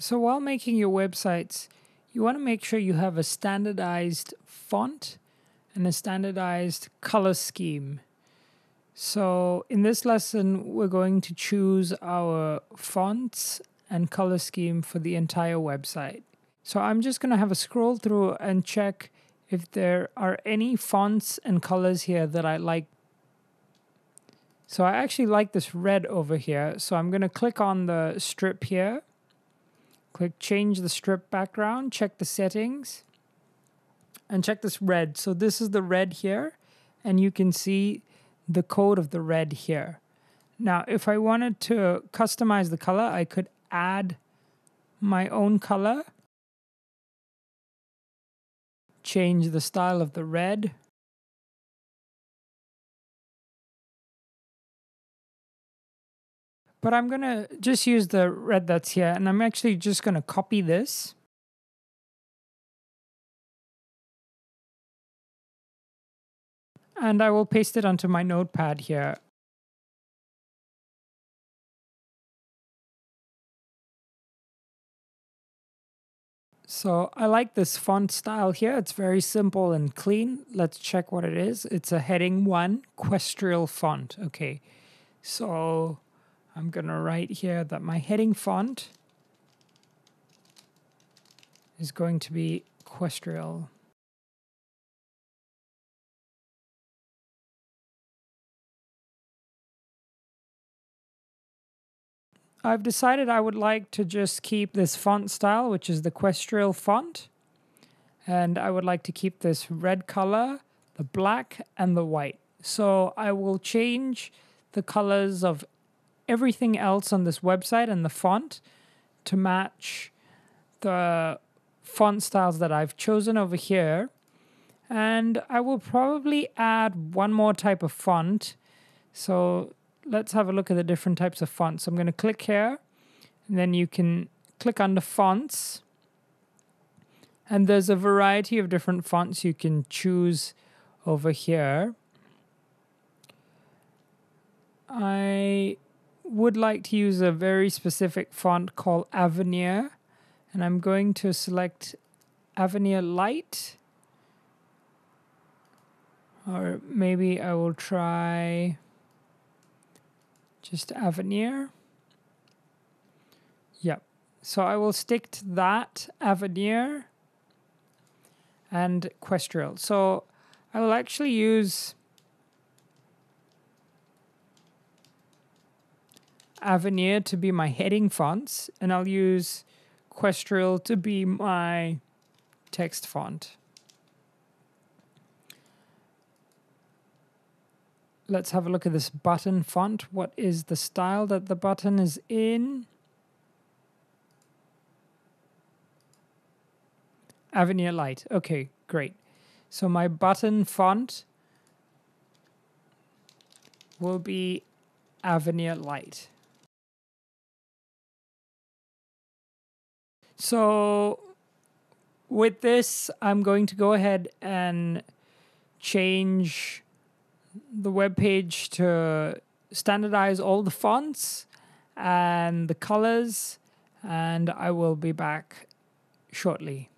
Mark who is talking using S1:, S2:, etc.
S1: So while making your websites, you want to make sure you have a standardized font and a standardized color scheme. So in this lesson, we're going to choose our fonts and color scheme for the entire website. So I'm just going to have a scroll through and check if there are any fonts and colors here that I like. So I actually like this red over here. So I'm going to click on the strip here. Click change the strip background, check the settings, and check this red. So this is the red here, and you can see the code of the red here. Now, if I wanted to customize the color, I could add my own color, change the style of the red, but I'm going to just use the red that's here, and I'm actually just going to copy this. And I will paste it onto my notepad here. So I like this font style here. It's very simple and clean. Let's check what it is. It's a heading 1 Questrial font. Okay, so I'm going to write here that my heading font is going to be Questrial. I've decided I would like to just keep this font style, which is the Questrial font. And I would like to keep this red color, the black, and the white. So I will change the colors of everything else on this website and the font to match the font styles that I've chosen over here. And I will probably add one more type of font. So let's have a look at the different types of fonts. I'm going to click here, and then you can click under fonts. And there's a variety of different fonts you can choose over here. I would like to use a very specific font called Avenir, and I'm going to select Avenir Light. Or maybe I will try just Avenir. Yep. So I will stick to that, Avenir and Questrial. So I will actually use Avenir to be my heading fonts, and I'll use Questrial to be my text font. Let's have a look at this button font. What is the style that the button is in? Avenir Light. Okay, great. So my button font will be Avenir Light. So with this, I'm going to go ahead and change the web page to standardize all the fonts and the colors, and I will be back shortly.